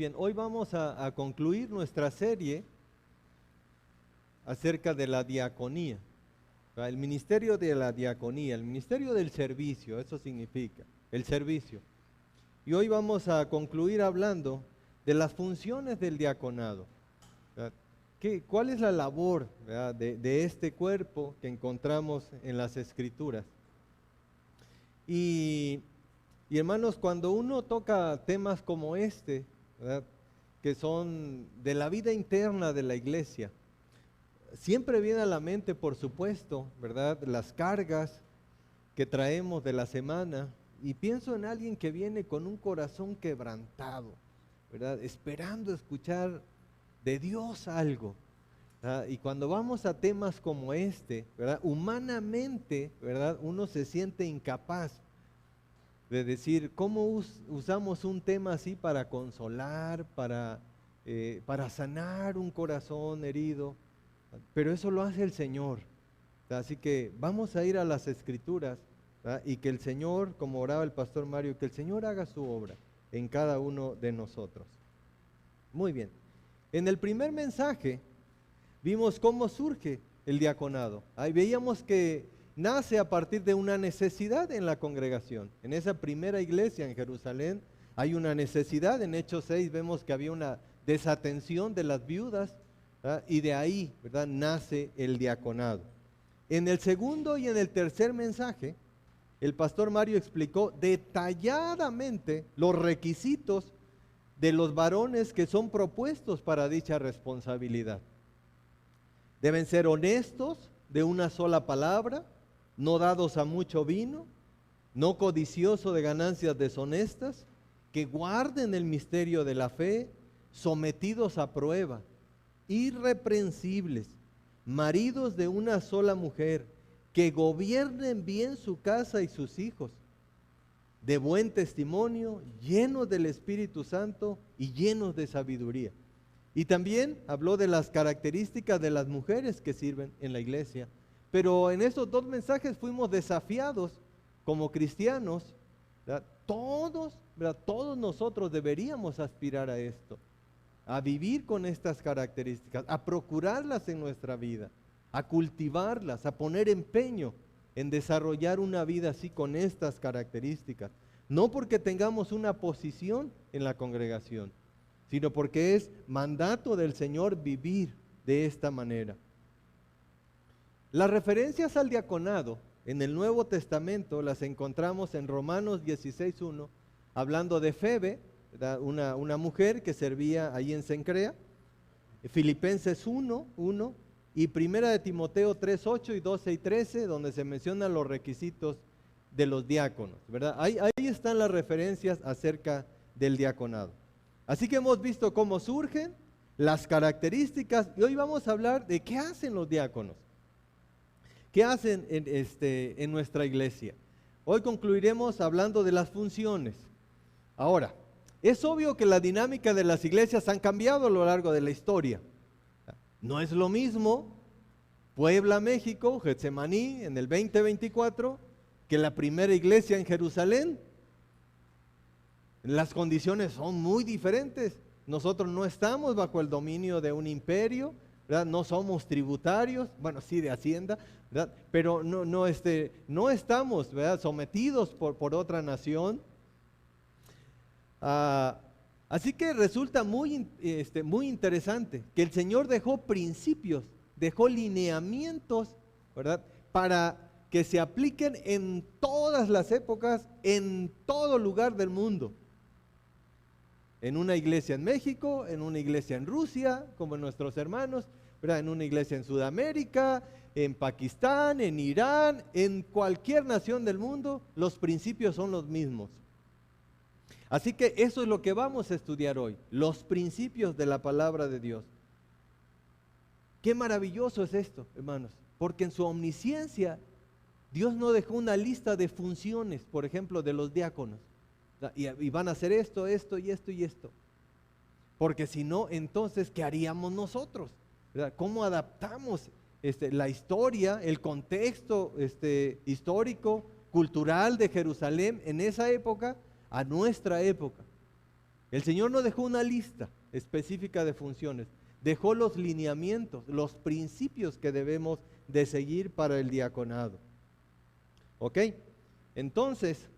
bien, hoy vamos a concluir nuestra serie acerca de la diaconía. El ministerio de la diaconía, el ministerio del servicio, eso significa, el servicio. Y hoy vamos a concluir hablando de las funciones del diaconado. ¿Cuál es la labor, ¿verdad?, de este cuerpo que encontramos en las Escrituras? Y hermanos, cuando uno toca temas como este, ¿verdad?, que son de la vida interna de la iglesia, siempre viene a la mente, por supuesto, ¿verdad?, las cargas que traemos de la semana, y pienso en alguien que viene con un corazón quebrantado, ¿verdad?, esperando escuchar de Dios algo, ¿verdad? Y cuando vamos a temas como este, ¿verdad?, humanamente, ¿verdad?, uno se siente incapaz de decir, ¿cómo usamos un tema así para consolar, para sanar un corazón herido? Pero eso lo hace el Señor. Así que vamos a ir a las Escrituras, ¿verdad?, y que el Señor, como oraba el pastor Mario, que el Señor haga su obra en cada uno de nosotros. Muy bien. En el primer mensaje vimos cómo surge el diaconado. Ahí veíamos que nace a partir de una necesidad en la congregación. En esa primera iglesia en Jerusalén hay una necesidad. En Hechos 6 vemos que había una desatención de las viudas, ¿verdad?, y de ahí, ¿verdad?, nace el diaconado. En el segundo y en el tercer mensaje, el pastor Mario explicó detalladamente los requisitos de los varones que son propuestos para dicha responsabilidad. Deben ser honestos, de una sola palabra, no dados a mucho vino, no codiciosos de ganancias deshonestas, que guarden el misterio de la fe, sometidos a prueba, irreprensibles, maridos de una sola mujer, que gobiernen bien su casa y sus hijos, de buen testimonio, llenos del Espíritu Santo y llenos de sabiduría. Y también habló de las características de las mujeres que sirven en la iglesia. Pero en esos dos mensajes fuimos desafiados como cristianos, ¿verdad? Todos nosotros deberíamos aspirar a esto, a vivir con estas características, a procurarlas en nuestra vida, a cultivarlas, a poner empeño en desarrollar una vida así con estas características. No porque tengamos una posición en la congregación, sino porque es mandato del Señor vivir de esta manera. Las referencias al diaconado en el Nuevo Testamento las encontramos en Romanos 16:1, hablando de Febe, una mujer que servía ahí en Cencrea, Filipenses 1:1 y Primera de Timoteo 3:8 y 12 y 13, donde se mencionan los requisitos de los diáconos, ¿verdad? Ahí están las referencias acerca del diaconado. Así que hemos visto cómo surgen, las características, y hoy vamos a hablar de qué hacen los diáconos. ¿Qué hacen en nuestra iglesia? Hoy concluiremos hablando de las funciones. Ahora, es obvio que la dinámica de las iglesias han cambiado a lo largo de la historia. No es lo mismo Puebla, México, Getsemaní en el 2024 que la primera iglesia en Jerusalén. Las condiciones son muy diferentes. Nosotros no estamos bajo el dominio de un imperio, ¿verdad? No somos tributarios, bueno, sí de Hacienda, ¿verdad? Pero no estamos, ¿verdad?, sometidos por otra nación. Así que resulta muy interesante que el Señor dejó principios, dejó lineamientos, ¿verdad?, para que se apliquen en todas las épocas, en todo lugar del mundo. En una iglesia en México, en una iglesia en Rusia, como nuestros hermanos, ¿verdad?, en una iglesia en Sudamérica, en Pakistán, en Irán, en cualquier nación del mundo, los principios son los mismos. Así que eso es lo que vamos a estudiar hoy, los principios de la palabra de Dios. Qué maravilloso es esto, hermanos, porque en su omnisciencia Dios no dejó una lista de funciones, por ejemplo, de los diáconos. Y van a hacer esto, esto y esto y esto. Porque si no, entonces, ¿qué haríamos nosotros? ¿Verdad? ¿Cómo adaptamos la historia, el contexto histórico, cultural de Jerusalén en esa época a nuestra época? El Señor no dejó una lista específica de funciones, dejó los lineamientos, los principios que debemos de seguir para el diaconado. ¿Ok? Entonces,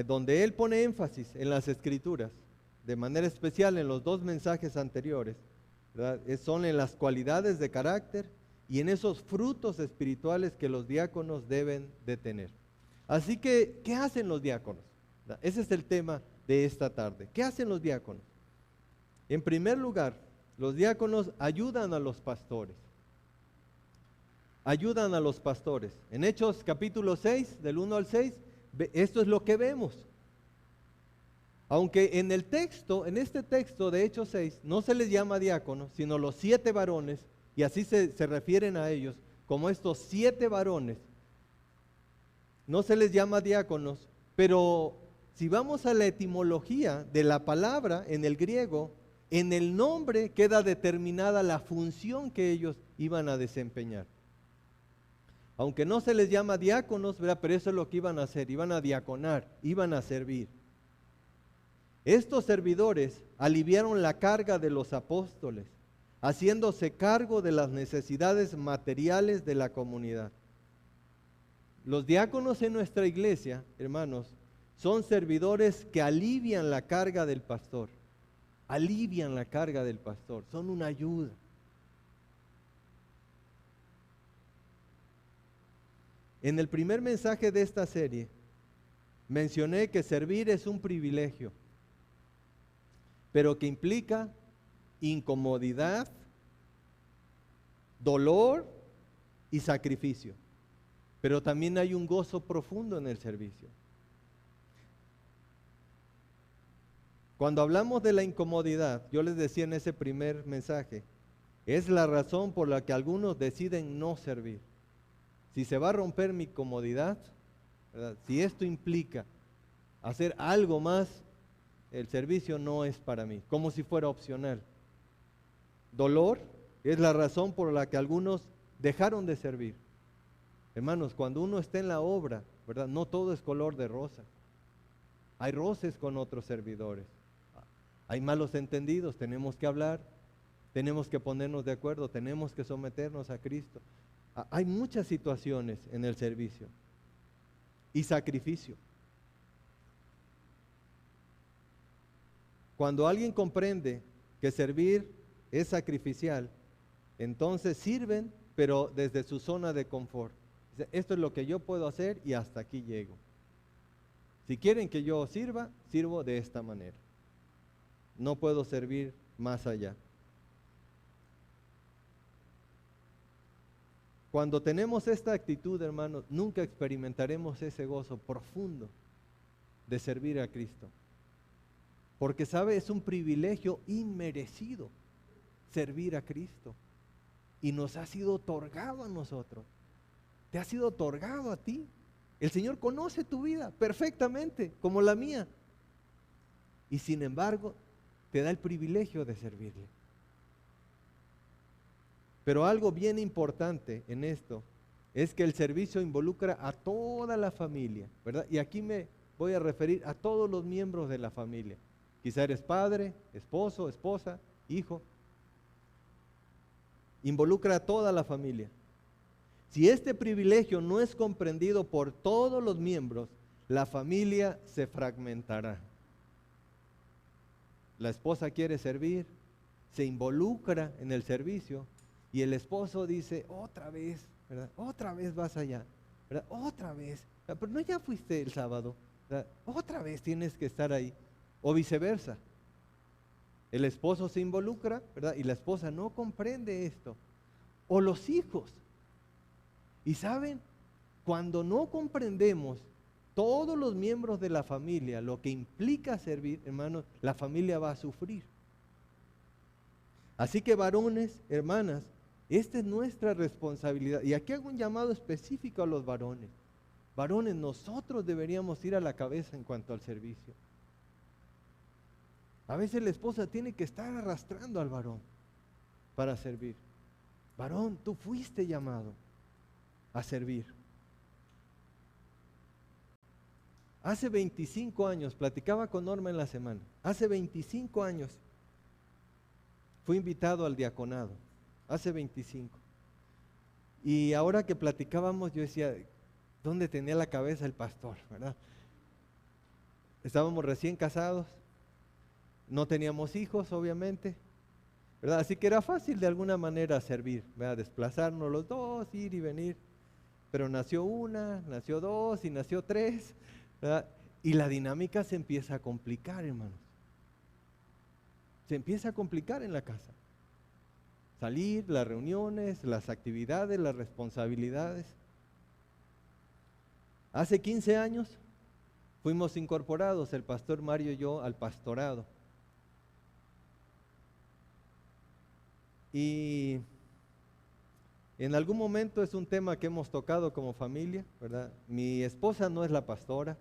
donde Él pone énfasis en las Escrituras, de manera especial en los dos mensajes anteriores, ¿verdad? Son en las cualidades de carácter y en esos frutos espirituales que los diáconos deben de tener. Así que, ¿qué hacen los diáconos? Ese es el tema de esta tarde. ¿Qué hacen los diáconos? En primer lugar, los diáconos ayudan a los pastores. Ayudan a los pastores. En Hechos capítulo 6, del 1 al 6, esto es lo que vemos. Aunque en el texto, en este texto de Hechos 6, no se les llama diáconos, sino los 7 varones, y así se refieren a ellos, como estos 7 varones. No se les llama diáconos, pero si vamos a la etimología de la palabra en el griego, en el nombre queda determinada la función que ellos iban a desempeñar. Aunque no se les llama diáconos, ¿verdad? Pero eso es lo que iban a hacer, iban a diaconar, iban a servir. Estos servidores aliviaron la carga de los apóstoles, haciéndose cargo de las necesidades materiales de la comunidad. Los diáconos en nuestra iglesia, hermanos, son servidores que alivian la carga del pastor. Alivian la carga del pastor, son una ayuda. En el primer mensaje de esta serie, mencioné que servir es un privilegio, pero que implica incomodidad, dolor y sacrificio. Pero también hay un gozo profundo en el servicio. Cuando hablamos de la incomodidad, yo les decía en ese primer mensaje, es la razón por la que algunos deciden no servir. Si se va a romper mi comodidad, ¿verdad? Si esto implica hacer algo más, el servicio no es para mí, como si fuera opcional. Dolor es la razón por la que algunos dejaron de servir. Hermanos, cuando uno está en la obra, ¿verdad? No todo es color de rosa. Hay roces con otros servidores. Hay malos entendidos, tenemos que hablar, tenemos que ponernos de acuerdo, tenemos que someternos a Cristo. Hay muchas situaciones en el servicio y sacrificio. Cuando alguien comprende que servir es sacrificial, entonces sirven, pero desde su zona de confort. Esto es lo que yo puedo hacer y hasta aquí llego. Si quieren que yo sirva, sirvo de esta manera. No puedo servir más allá. Cuando tenemos esta actitud, hermanos, nunca experimentaremos ese gozo profundo de servir a Cristo. Porque, ¿sabe? Es un privilegio inmerecido servir a Cristo. Y nos ha sido otorgado a nosotros. Te ha sido otorgado a ti. El Señor conoce tu vida perfectamente, como la mía. Y sin embargo, te da el privilegio de servirle. Pero algo bien importante en esto es que el servicio involucra a toda la familia, ¿verdad? Y aquí me voy a referir a todos los miembros de la familia. Quizá eres padre, esposo, esposa, hijo. Involucra a toda la familia. Si este privilegio no es comprendido por todos los miembros, la familia se fragmentará. La esposa quiere servir, se involucra en el servicio y el esposo dice, otra vez, ¿verdad? Otra vez vas allá, ¿verdad? Otra vez, pero no ya fuiste el sábado, ¿verdad? Otra vez tienes que estar ahí, o viceversa. El esposo se involucra, ¿verdad? Y la esposa no comprende esto. O los hijos. Y saben, cuando no comprendemos todos los miembros de la familia lo que implica servir, hermanos, la familia va a sufrir. Así que varones, hermanas, esta es nuestra responsabilidad. Y aquí hago un llamado específico a los varones. Varones, nosotros deberíamos ir a la cabeza en cuanto al servicio. A veces la esposa tiene que estar arrastrando al varón para servir. Varón, tú fuiste llamado a servir. Hace 25 años, platicaba con Norma en la semana, hace 25 años fui invitado al diaconado, hace 25. Y ahora que platicábamos, yo decía, ¿dónde tenía la cabeza el pastor, verdad? Estábamos recién casados, no teníamos hijos, obviamente, ¿verdad? Así que era fácil de alguna manera servir, ¿verdad? Desplazarnos los dos, ir y venir. Pero nació una, nació dos y nació tres, ¿verdad? Y la dinámica se empieza a complicar, hermanos. Se empieza a complicar en la casa. Salir, las reuniones, las actividades, las responsabilidades. Hace 15 años fuimos incorporados, el pastor Mario y yo, al pastorado. Y en algún momento es un tema que hemos tocado como familia, ¿verdad? Mi esposa no es la pastora.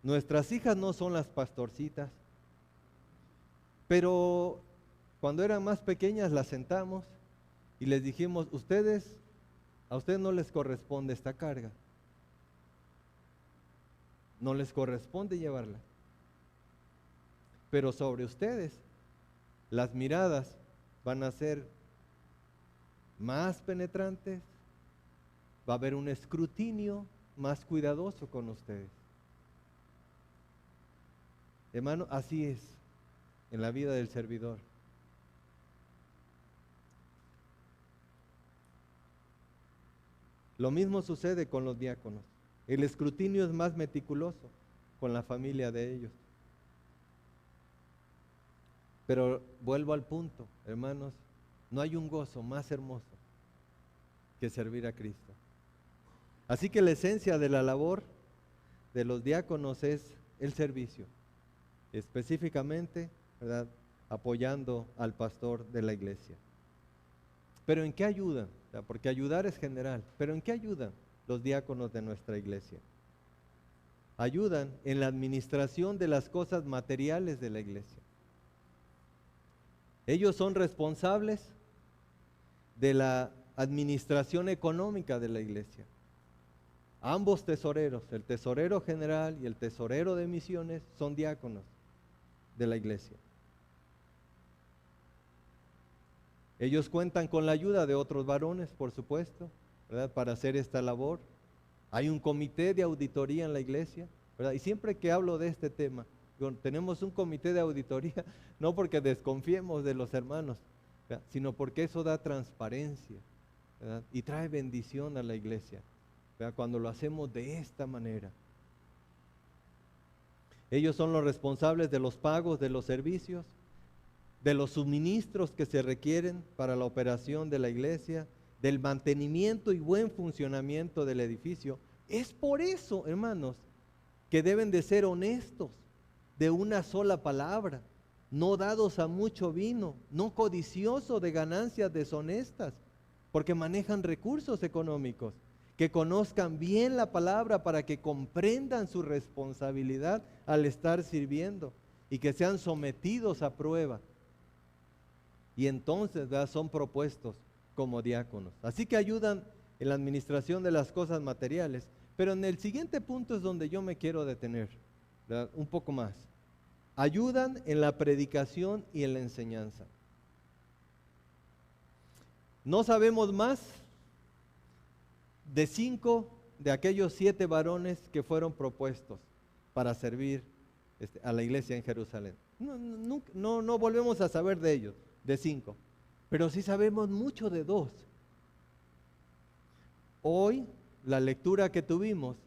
Nuestras hijas no son las pastorcitas. Pero cuando eran más pequeñas las sentamos y les dijimos, a ustedes no les corresponde esta carga. No les corresponde llevarla. Pero sobre ustedes, las miradas van a ser más penetrantes, va a haber un escrutinio más cuidadoso con ustedes. Hermano, así es en la vida del servidor. Lo mismo sucede con los diáconos. El escrutinio es más meticuloso con la familia de ellos. Pero vuelvo al punto, hermanos, no hay un gozo más hermoso que servir a Cristo. Así que la esencia de la labor de los diáconos es el servicio, específicamente, ¿verdad?, apoyando al pastor de la iglesia. ¿Pero en qué ayudan? Porque ayudar es general, pero ¿en qué ayudan los diáconos de nuestra iglesia? Ayudan en la administración de las cosas materiales de la iglesia. Ellos son responsables de la administración económica de la iglesia. Ambos tesoreros, el tesorero general y el tesorero de misiones, son diáconos de la iglesia. Ellos cuentan con la ayuda de otros varones, por supuesto, ¿verdad?, para hacer esta labor. Hay un comité de auditoría en la iglesia, ¿verdad? Y siempre que hablo de este tema, tenemos un comité de auditoría, no porque desconfiemos de los hermanos, ¿verdad?, sino porque eso da transparencia, ¿verdad?, y trae bendición a la iglesia, ¿verdad?, cuando lo hacemos de esta manera. Ellos son los responsables de los pagos de los servicios, de los suministros que se requieren para la operación de la iglesia, del mantenimiento y buen funcionamiento del edificio. Es por eso, hermanos, que deben de ser honestos, de una sola palabra, no dados a mucho vino, no codiciosos de ganancias deshonestas, porque manejan recursos económicos, que conozcan bien la palabra para que comprendan su responsabilidad al estar sirviendo y que sean sometidos a prueba. Y entonces, ¿verdad?, son propuestos como diáconos. Así que ayudan en la administración de las cosas materiales. Pero en el siguiente punto es donde yo me quiero detener, ¿verdad?, un poco más. Ayudan en la predicación y en la enseñanza. No sabemos más de 5 de aquellos 7 varones que fueron propuestos para servir a la iglesia en Jerusalén. No volvemos a saber de ellos, de 5, pero sí sabemos mucho de 2. Hoy, la lectura que tuvimos,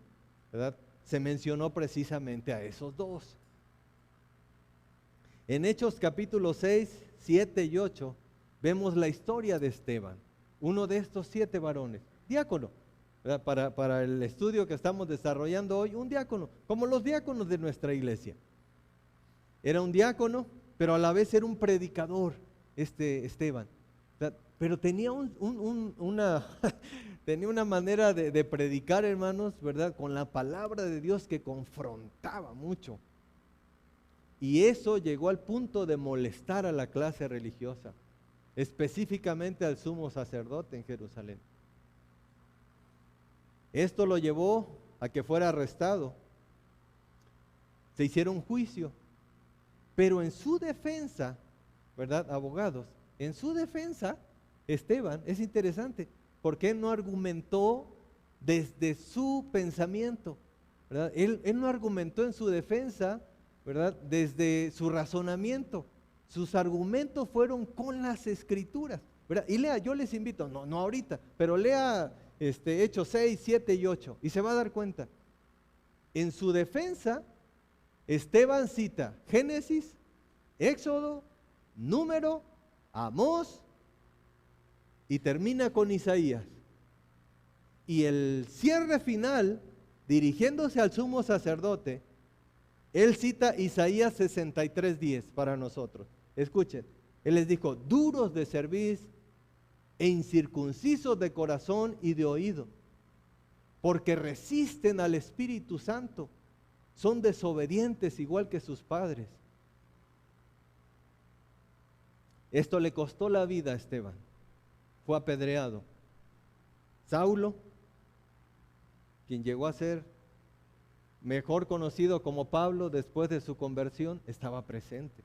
¿verdad?, se mencionó precisamente a esos 2. En Hechos capítulo 6, 7 y 8, vemos la historia de Esteban, uno de estos 7 varones, diácono, ¿verdad?, para el estudio que estamos desarrollando hoy, un diácono, como los diáconos de nuestra iglesia. Era un diácono, pero a la vez era un predicador, Esteban, ¿verdad?, pero tenía tenía una manera de predicar, hermanos, ¿verdad?, con la palabra de Dios que confrontaba mucho. Y eso llegó al punto de molestar a la clase religiosa, específicamente al sumo sacerdote en Jerusalén. Esto lo llevó a que fuera arrestado. Se hicieron juicio, pero en su defensa, ¿verdad, abogados? En su defensa, Esteban, es interesante, porque él no argumentó desde su pensamiento, ¿verdad? Él no argumentó en su defensa, ¿verdad?, desde su razonamiento. Sus argumentos fueron con las escrituras, ¿verdad? Y lea, yo les invito, no ahorita, pero lea Hechos 6, 7 y 8 y se va a dar cuenta. En su defensa, Esteban cita Génesis, Éxodo, Número, Amós y termina con Isaías. Y el cierre final, dirigiéndose al sumo sacerdote, él cita Isaías 63:10 para nosotros. Escuchen, él les dijo: duros de cerviz e incircuncisos de corazón y de oído, porque resisten al Espíritu Santo, son desobedientes igual que sus padres. Esto le costó la vida a Esteban, fue apedreado. Saulo, quien llegó a ser mejor conocido como Pablo después de su conversión, estaba presente.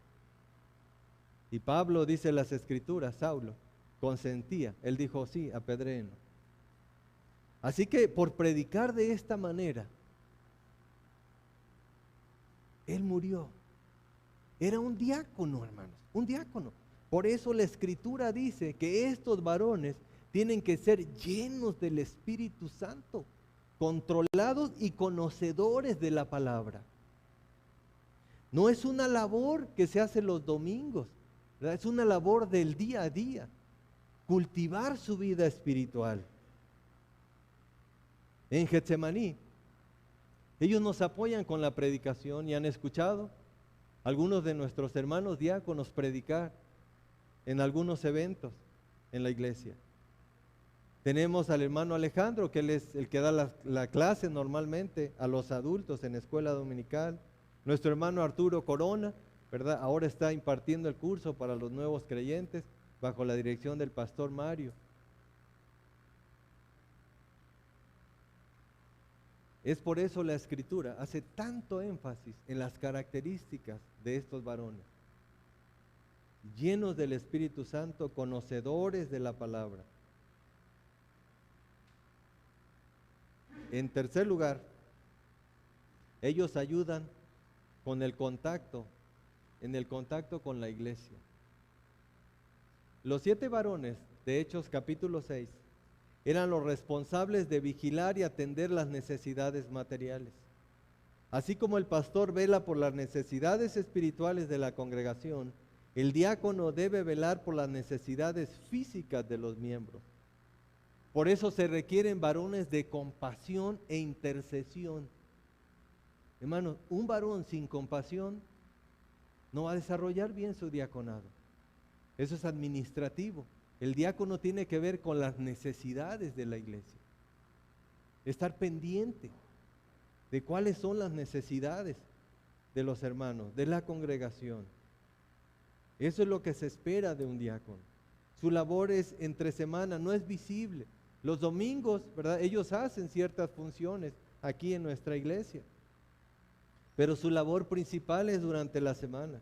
Y Pablo, dice las escrituras, Saulo consentía, él dijo: sí, apedréenlo. Así que por predicar de esta manera, él murió. Era un diácono, hermanos, un diácono. Por eso la escritura dice que estos varones tienen que ser llenos del Espíritu Santo, controlados y conocedores de la palabra. No es una labor que se hace los domingos, ¿verdad? Es una labor del día a día, cultivar su vida espiritual. En Getsemaní, ellos nos apoyan con la predicación y han escuchado algunos de nuestros hermanos diáconos predicar en algunos eventos en la iglesia. Tenemos al hermano Alejandro, que él es el que da la clase normalmente a los adultos en escuela dominical. Nuestro hermano Arturo Corona, ¿verdad?, ahora está impartiendo el curso para los nuevos creyentes bajo la dirección del pastor Mario. Es por eso la escritura hace tanto énfasis en las características de estos varones, llenos del Espíritu Santo, conocedores de la palabra. En tercer lugar, ellos ayudan con el contacto, en el contacto con la iglesia. Los 7 varones de Hechos capítulo 6 eran los responsables de vigilar y atender las necesidades materiales. Así como el pastor vela por las necesidades espirituales de la congregación, el diácono debe velar por las necesidades físicas de los miembros. Por eso se requieren varones de compasión e intercesión. Hermanos, un varón sin compasión no va a desarrollar bien su diaconado. Eso es administrativo. El diácono tiene que ver con las necesidades de la iglesia. Estar pendiente de cuáles son las necesidades de los hermanos, de la congregación. Eso es lo que se espera de un diácono. Su labor es entre semana, no es visible. Los domingos, ¿verdad?, ellos hacen ciertas funciones aquí en nuestra iglesia, pero su labor principal es durante la semana,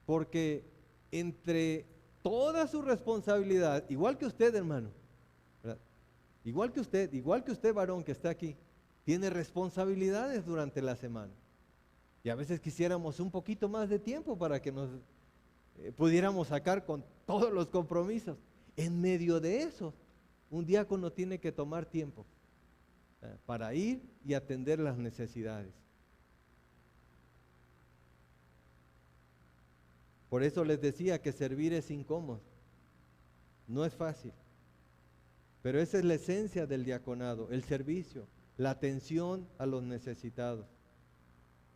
porque entre toda su responsabilidad, igual que usted, hermano, ¿verdad?, igual que usted varón que está aquí, tiene responsabilidades durante la semana. Y a veces quisiéramos un poquito más de tiempo para que nos pudiéramos sacar con todos los compromisos. En medio de eso, un diácono tiene que tomar tiempo para ir y atender las necesidades. Por eso les decía que servir es incómodo, no es fácil, pero esa es la esencia del diaconado, el servicio, la atención a los necesitados.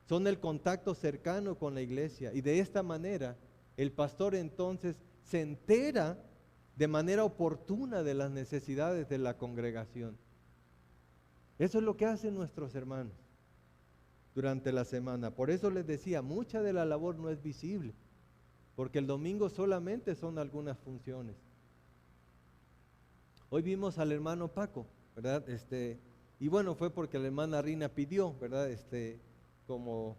Son el contacto cercano con la iglesia y de esta manera el pastor entonces se entera de manera oportuna de las necesidades de la congregación. Eso es lo que hacen nuestros hermanos durante la semana. Por eso les decía, mucha de la labor no es visible, porque el domingo solamente son algunas funciones. Hoy vimos al hermano Paco, ¿verdad? Y bueno, fue porque la hermana Rina pidió, ¿verdad? Como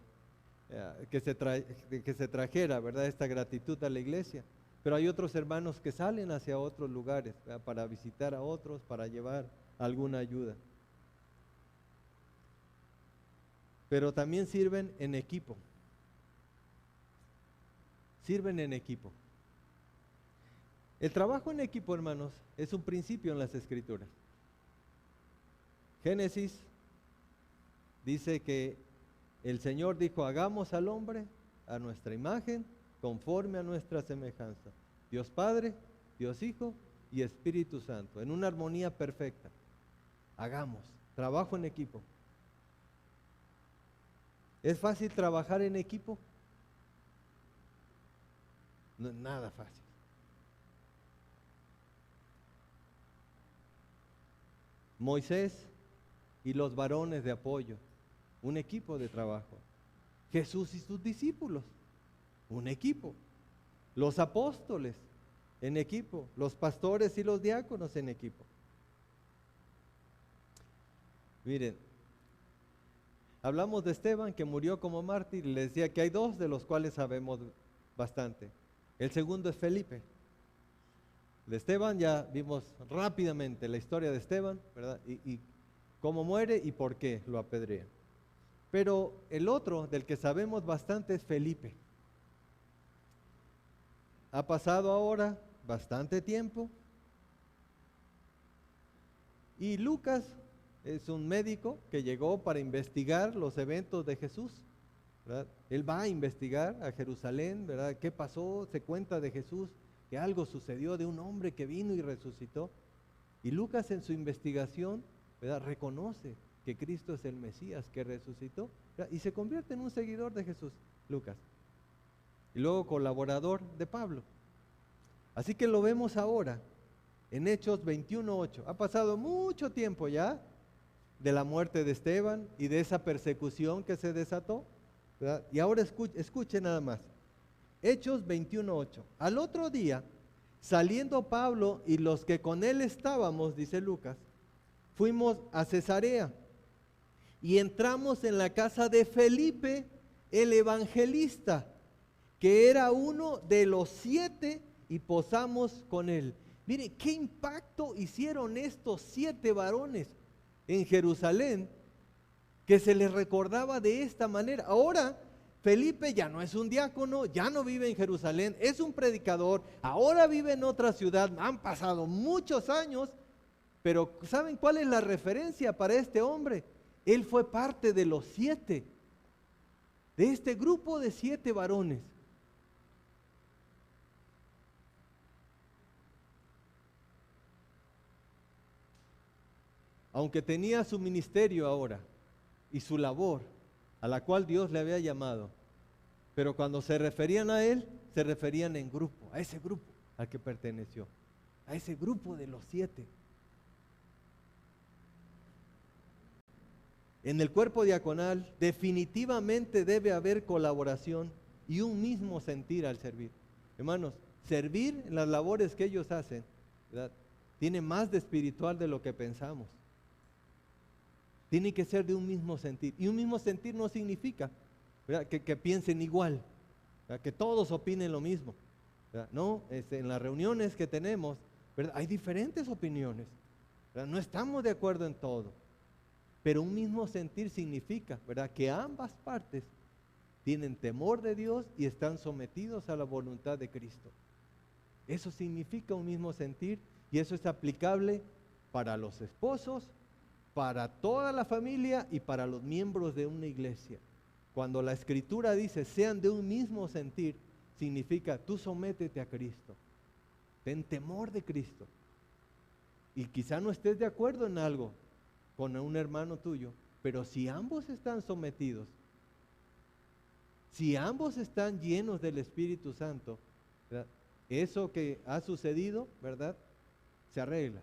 que se trajera, ¿verdad? Esta gratitud a la iglesia. Pero hay otros hermanos que salen hacia otros lugares, ¿verdad? Para visitar a otros, para llevar alguna ayuda. Pero también sirven en equipo. Sirven en equipo. El trabajo en equipo, hermanos, es un principio en las Escrituras. Génesis dice que el Señor dijo: hagamos al hombre a nuestra imagen, conforme a nuestra semejanza. Dios Padre, Dios Hijo y Espíritu Santo, en una armonía perfecta. Hagamos, trabajo en equipo. ¿Es fácil trabajar en equipo? No es nada fácil. Moisés y los varones de apoyo, un equipo de trabajo. Jesús y sus discípulos, un equipo. Los apóstoles, en equipo. Los pastores y los diáconos, en equipo. Miren, hablamos de Esteban, que murió como mártir, y les decía que hay dos de los cuales sabemos bastante. El segundo es Felipe. De Esteban ya vimos rápidamente la historia de Esteban, ¿verdad? Y cómo muere y por qué lo apedrean. Pero el otro del que sabemos bastante es Felipe. Ha pasado ahora bastante tiempo y Lucas es un médico que llegó para investigar los eventos de Jesús, ¿verdad? Él va a investigar a Jerusalén, ¿verdad? ¿Qué pasó? Se cuenta de Jesús que algo sucedió, de un hombre que vino y resucitó. Y Lucas, en su investigación, ¿verdad?, reconoce que Cristo es el Mesías que resucitó, ¿verdad?, y se convierte en un seguidor de Jesús, Lucas. Y luego colaborador de Pablo. Así que lo vemos ahora en Hechos 21:8. Ha pasado mucho tiempo ya de la muerte de Esteban y de esa persecución que se desató, ¿verdad? Y ahora escuche nada más. Hechos 21:8. Al otro día, saliendo Pablo y los que con él estábamos, dice Lucas, fuimos a Cesarea y entramos en la casa de Felipe, el evangelista, que era uno de los 7, y posamos con él. Mire, qué impacto hicieron estos 7 varones en Jerusalén, que se les recordaba de esta manera. Ahora Felipe ya no es un diácono, ya no vive en Jerusalén, es un predicador, ahora vive en otra ciudad. Han pasado muchos años, pero ¿saben cuál es la referencia para este hombre? Él fue parte de los 7, de este grupo de 7 varones. Aunque tenía su ministerio ahora y su labor, a la cual Dios le había llamado, pero cuando se referían a él, se referían en grupo, a ese grupo al que perteneció, a ese grupo de los 7. En el cuerpo diaconal definitivamente debe haber colaboración y un mismo sentir al servir. Hermanos, servir en las labores que ellos hacen, ¿verdad?, tiene más de espiritual de lo que pensamos. Tiene que ser de un mismo sentir. Y un mismo sentir no significa, ¿verdad?, que piensen igual, ¿verdad?, que todos opinen lo mismo, ¿verdad? No, en las reuniones que tenemos, ¿verdad?, hay diferentes opiniones, ¿verdad? No estamos de acuerdo en todo. Pero un mismo sentir significa, ¿verdad?, que ambas partes tienen temor de Dios y están sometidos a la voluntad de Cristo. Eso significa un mismo sentir, y eso es aplicable para los esposos, para toda la familia y para los miembros de una iglesia. Cuando la Escritura dice sean de un mismo sentir, significa tú sométete a Cristo, ten temor de Cristo. Y quizá no estés de acuerdo en algo con un hermano tuyo, pero si ambos están sometidos, si ambos están llenos del Espíritu Santo, ¿verdad?, eso que ha sucedido, ¿verdad?, se arregla.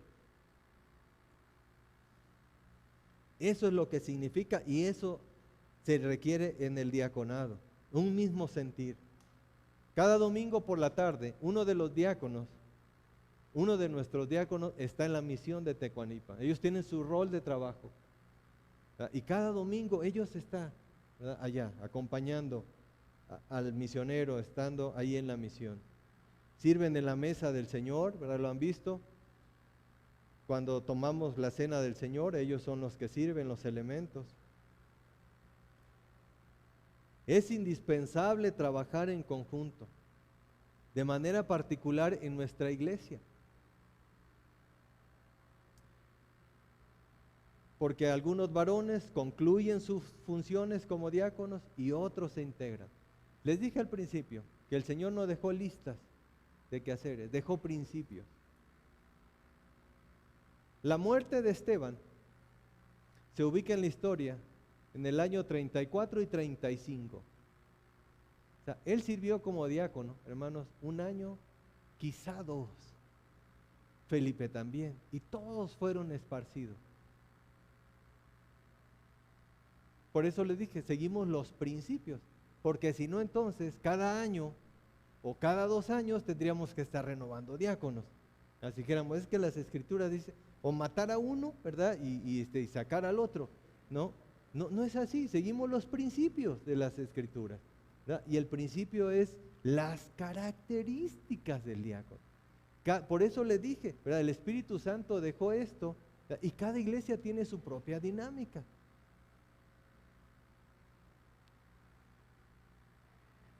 Eso es lo que significa, y eso se requiere en el diaconado, un mismo sentir. Cada domingo por la tarde, uno de nuestros diáconos está en la misión de Tecuanipa. Ellos tienen su rol de trabajo. ¿verdad? Y cada domingo ellos están, ¿verdad?, allá acompañando al misionero, estando ahí en la misión. Sirven en la mesa del Señor, ¿verdad? ¿Lo han visto? Cuando tomamos la cena del Señor, ellos son los que sirven los elementos. Es indispensable trabajar en conjunto, de manera particular en nuestra iglesia. Porque algunos varones concluyen sus funciones como diáconos y otros se integran. Les dije al principio que el Señor no dejó listas de quehaceres, dejó principios. La muerte de Esteban se ubica en la historia en el año 34 y 35. O sea, él sirvió como diácono, hermanos, un año, quizá dos. Felipe también, y todos fueron esparcidos. Por eso les dije, seguimos los principios, porque si no, entonces cada año o cada 2 años tendríamos que estar renovando diáconos. Así que es que las escrituras dicen, o matar a uno, ¿verdad? Y sacar al otro. No, no es así, seguimos los principios de las escrituras, ¿verdad? Y el principio es las características del diácono. Por eso les dije, ¿verdad? El Espíritu Santo dejó esto, ¿verdad? Y cada iglesia tiene su propia dinámica.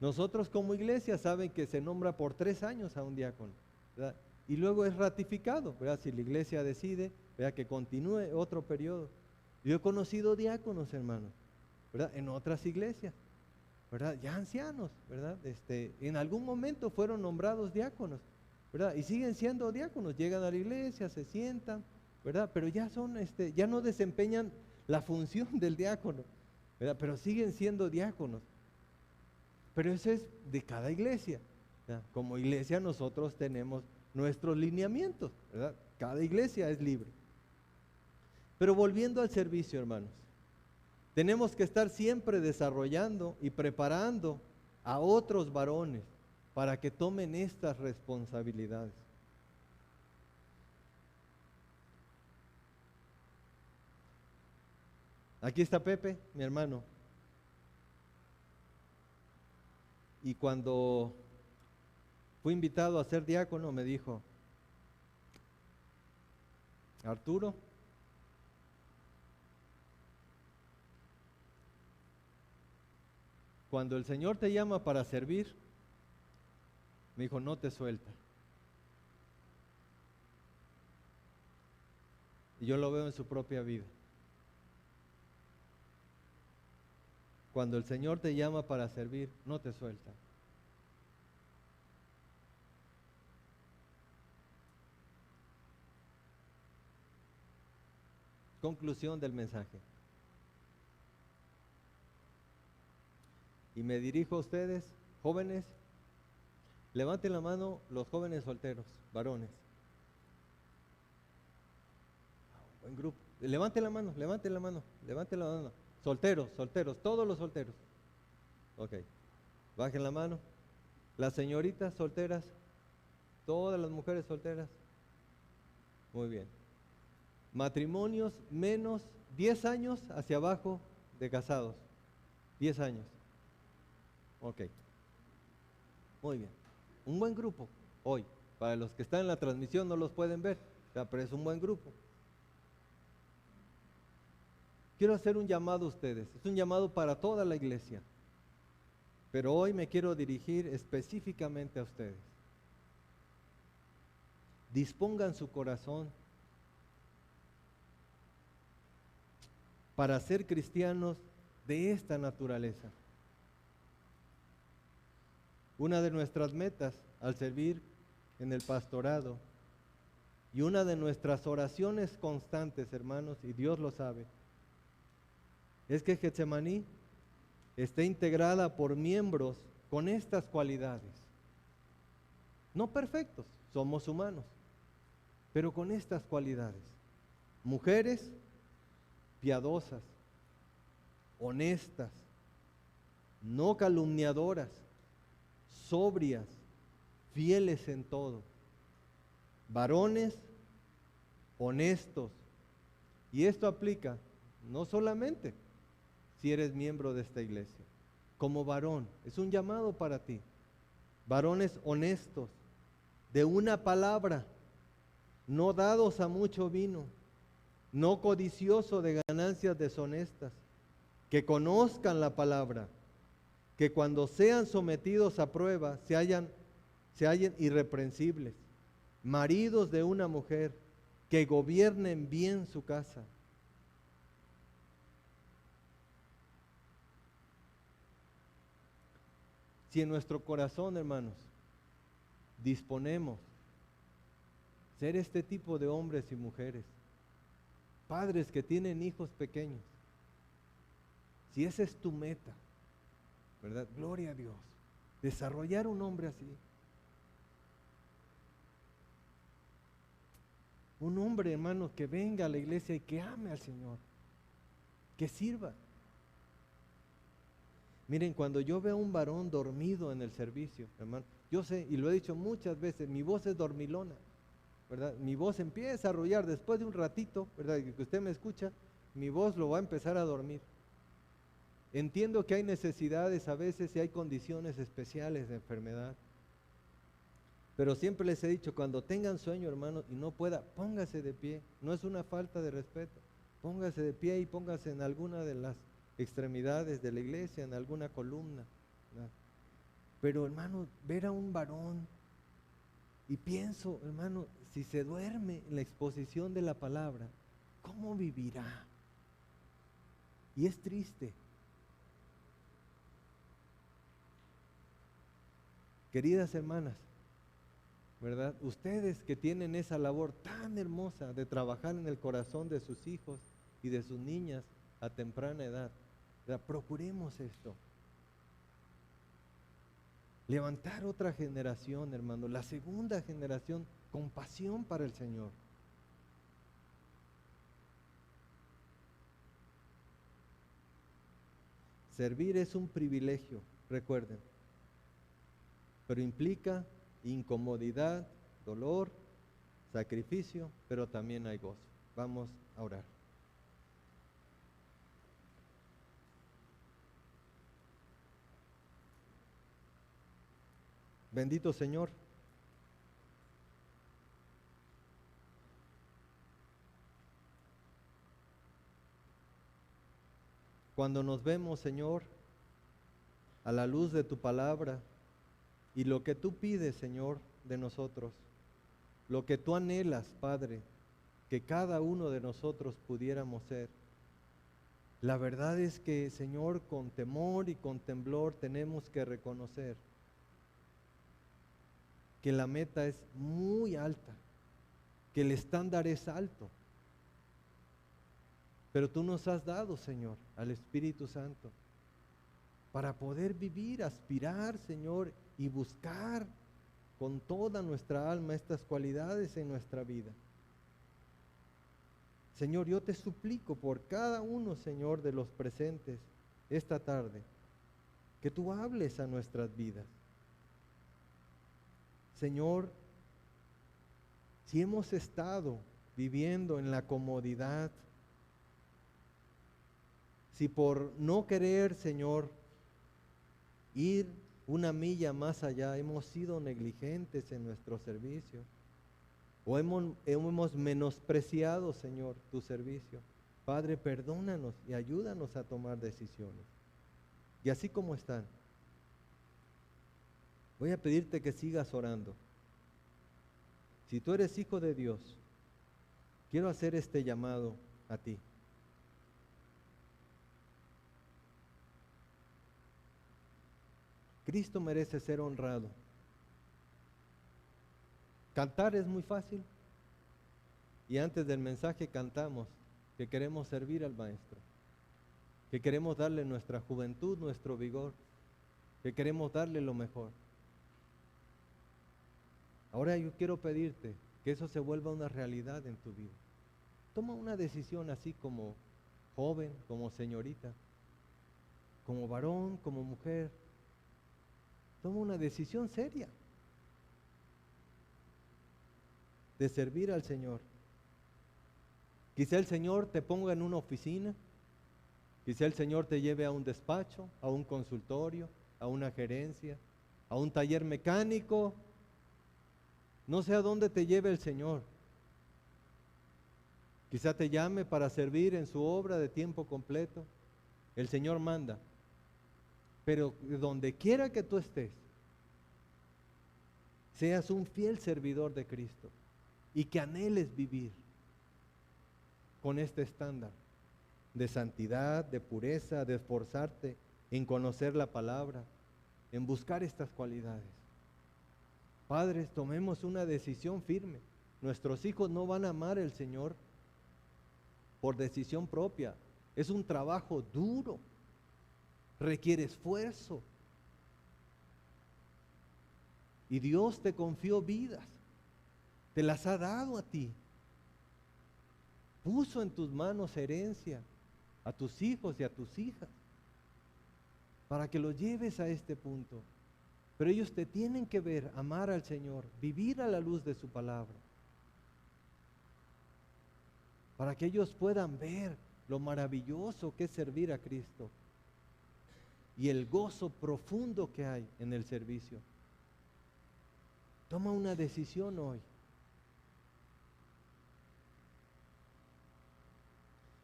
Nosotros como iglesia saben que se nombra por 3 años a un diácono, ¿verdad? Y luego es ratificado, ¿verdad? Si la iglesia decide, ¿verdad?, que continúe otro periodo. Yo he conocido diáconos, hermanos, ¿verdad?, en otras iglesias, ¿verdad?, ya ancianos, ¿verdad? En algún momento fueron nombrados diáconos, ¿verdad? Y siguen siendo diáconos, llegan a la iglesia, se sientan, ¿verdad? Pero ya son, ya no desempeñan la función del diácono, ¿verdad? Pero siguen siendo diáconos. Pero eso es de cada iglesia, ¿verdad? Como iglesia nosotros tenemos nuestros lineamientos, ¿verdad? Cada iglesia es libre. Pero volviendo al servicio, hermanos, tenemos que estar siempre desarrollando y preparando a otros varones para que tomen estas responsabilidades. Aquí está Pepe, mi hermano. Y cuando fui invitado a ser diácono, me dijo, Arturo, cuando el Señor te llama para servir, me dijo, no te suelta. Y yo lo veo en su propia vida. Cuando el Señor te llama para servir, no te suelta. Conclusión del mensaje. Y me dirijo a ustedes, jóvenes, levanten la mano los jóvenes solteros, varones. Buen grupo. Levanten la mano, levanten la mano, levanten la mano. Solteros, todos los solteros. Ok, bajen la mano. Las señoritas solteras, todas las mujeres solteras. Muy bien. Matrimonios menos 10 años hacia abajo de casados. 10 años. Ok. Muy bien. Un buen grupo hoy. Para los que están en la transmisión no los pueden ver, pero es un buen grupo. Quiero hacer un llamado a ustedes, es un llamado para toda la iglesia, pero hoy me quiero dirigir específicamente a ustedes. Dispongan su corazón para ser cristianos de esta naturaleza. Una de nuestras metas al servir en el pastorado y una de nuestras oraciones constantes, hermanos, y Dios lo sabe, es que Getsemaní esté integrada por miembros con estas cualidades. No perfectos, somos humanos, pero con estas cualidades. Mujeres piadosas, honestas, no calumniadoras, sobrias, fieles en todo. Varones honestos. Y esto aplica no solamente si eres miembro de esta iglesia, como varón, es un llamado para ti. Varones honestos, de una palabra, no dados a mucho vino, no codicioso de ganancias deshonestas, que conozcan la palabra, que cuando sean sometidos a prueba se hallen irreprensibles, maridos de una mujer, que gobiernen bien su casa. Si en nuestro corazón, hermanos, disponemos ser este tipo de hombres y mujeres, padres que tienen hijos pequeños, si esa es tu meta, ¿verdad? Gloria a Dios, desarrollar un hombre así. Un hombre, hermano, que venga a la iglesia y que ame al Señor, que sirva. Miren, cuando yo veo a un varón dormido en el servicio, hermano, yo sé, y lo he dicho muchas veces, mi voz es dormilona, ¿verdad? Mi voz empieza a arrullar después de un ratito, ¿verdad? Que usted me escucha, mi voz lo va a empezar a dormir. Entiendo que hay necesidades a veces y hay condiciones especiales de enfermedad. Pero siempre les he dicho, cuando tengan sueño, hermano, y no pueda, póngase de pie. No es una falta de respeto. Póngase de pie y póngase en alguna de las extremidades de la iglesia, en alguna columna, ¿verdad? Pero, hermano, ver a un varón, y pienso, hermano, si se duerme en la exposición de la palabra, ¿cómo vivirá? Y es triste. Queridas hermanas, ¿verdad? Ustedes que tienen esa labor tan hermosa de trabajar en el corazón de sus hijos y de sus niñas a temprana edad, ¿verdad? Procuremos esto. Levantar otra generación, hermano, la segunda generación con pasión para el Señor. Servir es un privilegio, recuerden, pero implica incomodidad, dolor, sacrificio, pero también hay gozo. Vamos a orar. Bendito Señor, cuando nos vemos, Señor, a la luz de tu palabra y lo que tú pides, Señor, de nosotros, lo que tú anhelas, Padre, que cada uno de nosotros pudiéramos ser. La verdad es que, Señor, con temor y con temblor tenemos que reconocer que la meta es muy alta, que el estándar es alto. Pero tú nos has dado, Señor, al Espíritu Santo para poder vivir, aspirar, Señor, y buscar con toda nuestra alma estas cualidades en nuestra vida. Señor, yo te suplico por cada uno, Señor, de los presentes esta tarde, que tú hables a nuestras vidas. Señor, si hemos estado viviendo en la comodidad, si por no querer, Señor, ir una milla más allá, hemos sido negligentes en nuestro servicio, o hemos menospreciado, Señor, tu servicio, Padre, perdónanos y ayúdanos a tomar decisiones. Y así como están, voy a pedirte que sigas orando. Si tú eres hijo de Dios, quiero hacer este llamado a ti. Cristo merece ser honrado. Cantar es muy fácil. Y antes del mensaje cantamos que queremos servir al Maestro, que queremos darle nuestra juventud, nuestro vigor, que queremos darle lo mejor. Ahora yo quiero pedirte que eso se vuelva una realidad en tu vida. Toma una decisión así como joven, como señorita, como varón, como mujer. Toma una decisión seria de servir al Señor. Quizá el Señor te ponga en una oficina Quizá el Señor te lleve a un despacho, a un consultorio, a una gerencia, a un taller mecánico. No sé a dónde te lleve el Señor. Quizá te llame para servir en su obra de tiempo completo. El Señor manda. Pero donde quiera que tú estés, seas un fiel servidor de Cristo y que anheles vivir con este estándar de santidad, de pureza, de esforzarte en conocer la palabra, en buscar estas cualidades. Padres, tomemos una decisión firme. Nuestros hijos no van a amar al Señor por decisión propia. Es un trabajo duro, requiere esfuerzo. Y Dios te confió vidas, te las ha dado a ti. Puso en tus manos herencia a tus hijos y a tus hijas para que los lleves a este punto. Pero ellos te tienen que ver, amar al Señor, vivir a la luz de su palabra, para que ellos puedan ver lo maravilloso que es servir a Cristo y el gozo profundo que hay en el servicio. Toma una decisión hoy.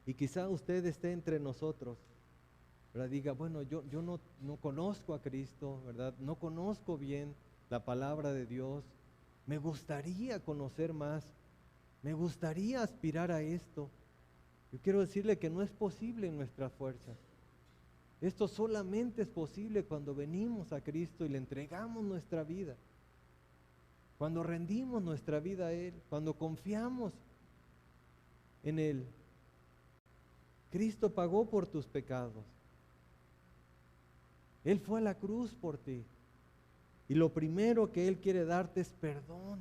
Y quizá usted esté entre nosotros, ¿verdad? Diga, bueno, yo no conozco a Cristo, ¿verdad? No conozco bien la palabra de Dios. Me gustaría conocer más. Me gustaría aspirar a esto. Yo quiero decirle que no es posible en nuestras fuerzas. Esto solamente es posible cuando venimos a Cristo y le entregamos nuestra vida. Cuando rendimos nuestra vida a Él, cuando confiamos en Él. Cristo pagó por tus pecados. Él fue a la cruz por ti. Y lo primero que Él quiere darte es perdón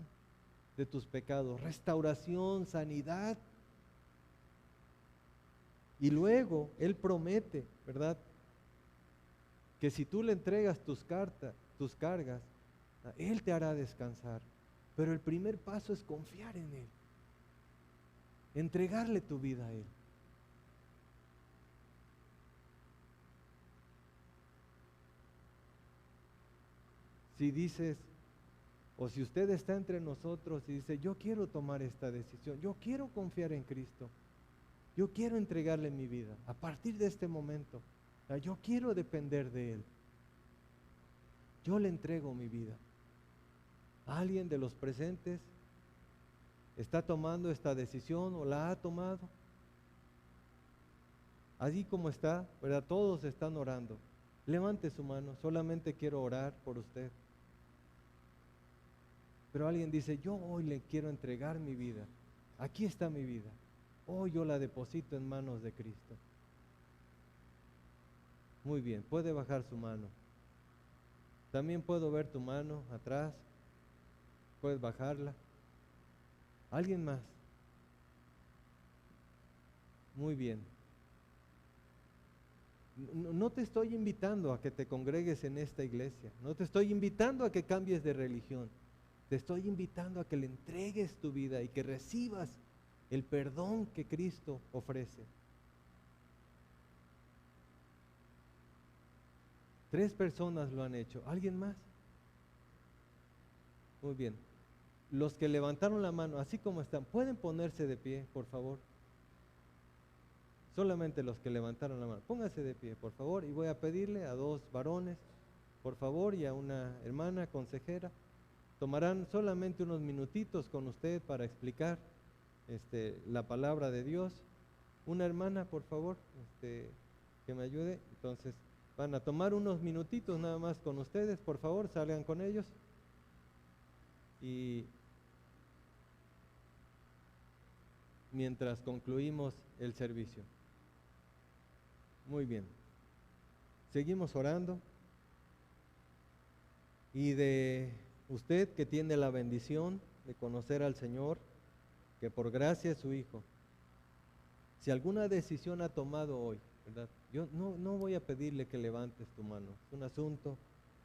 de tus pecados, restauración, sanidad. Y luego Él promete, ¿verdad?, que si tú le entregas tus cargas, Él te hará descansar. Pero el primer paso es confiar en Él, entregarle tu vida a Él. Si dices, o si usted está entre nosotros y dice, yo quiero tomar esta decisión, yo quiero confiar en Cristo, yo quiero entregarle mi vida, a partir de este momento, yo quiero depender de Él, yo le entrego mi vida. ¿Alguien de los presentes está tomando esta decisión o la ha tomado? Así como está, ¿verdad? Todos están orando. Levante su mano, solamente quiero orar por usted. Pero alguien dice, yo hoy le quiero entregar mi vida. Aquí está mi vida. Hoy yo la deposito en manos de Cristo. Muy bien, puede bajar su mano. También puedo ver tu mano atrás. Puedes bajarla. ¿Alguien más? Muy bien. No te estoy invitando a que te congregues en esta iglesia. No te estoy invitando a que cambies de religión. Te estoy invitando a que le entregues tu vida y que recibas el perdón que Cristo ofrece. 3 personas lo han hecho. ¿Alguien más? Muy bien. Los que levantaron la mano, así como están, ¿pueden ponerse de pie, por favor? Solamente los que levantaron la mano. Póngase de pie, por favor, y voy a pedirle a 2 varones, por favor, y a una hermana consejera. Tomarán solamente unos minutitos con usted para explicar la palabra de Dios. Una hermana, por favor, que me ayude. Entonces, van a tomar unos minutitos nada más con ustedes, por favor, salgan con ellos. Y mientras concluimos el servicio. Muy bien. Seguimos orando. Y de usted que tiene la bendición de conocer al Señor, que por gracia es su Hijo, si alguna decisión ha tomado hoy, ¿verdad? Yo no voy a pedirle que levantes tu mano, es un asunto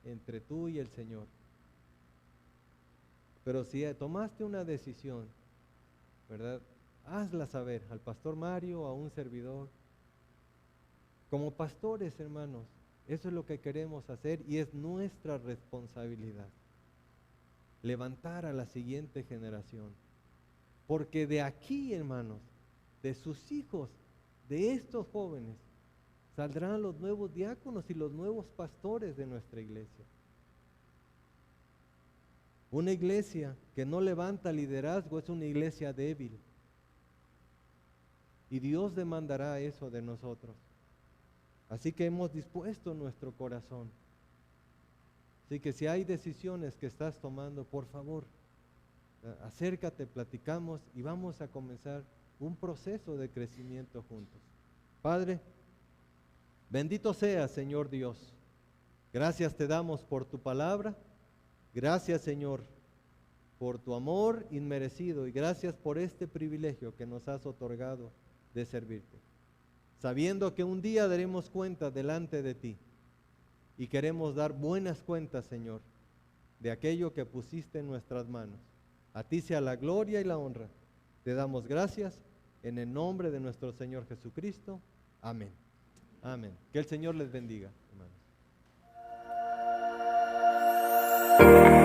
entre tú y el Señor. Pero si tomaste una decisión, ¿verdad?, hazla saber al pastor Mario o a un servidor. Como pastores, hermanos, eso es lo que queremos hacer y es nuestra responsabilidad. Levantar a la siguiente generación. Porque de aquí, hermanos, de sus hijos, de estos jóvenes, saldrán los nuevos diáconos y los nuevos pastores de nuestra iglesia. Una iglesia que no levanta liderazgo es una iglesia débil. Y Dios demandará eso de nosotros. Así que hemos dispuesto nuestro corazón. Así que si hay decisiones que estás tomando, por favor, acércate, platicamos y vamos a comenzar un proceso de crecimiento juntos. Padre, bendito seas, Señor Dios. Gracias te damos por tu palabra. Gracias, Señor, por tu amor inmerecido y gracias por este privilegio que nos has otorgado de servirte. Sabiendo que un día daremos cuenta delante de ti y queremos dar buenas cuentas, Señor, de aquello que pusiste en nuestras manos. A ti sea la gloria y la honra. Te damos gracias en el nombre de nuestro Señor Jesucristo. Amén. Amén. Que el Señor les bendiga, hermanos.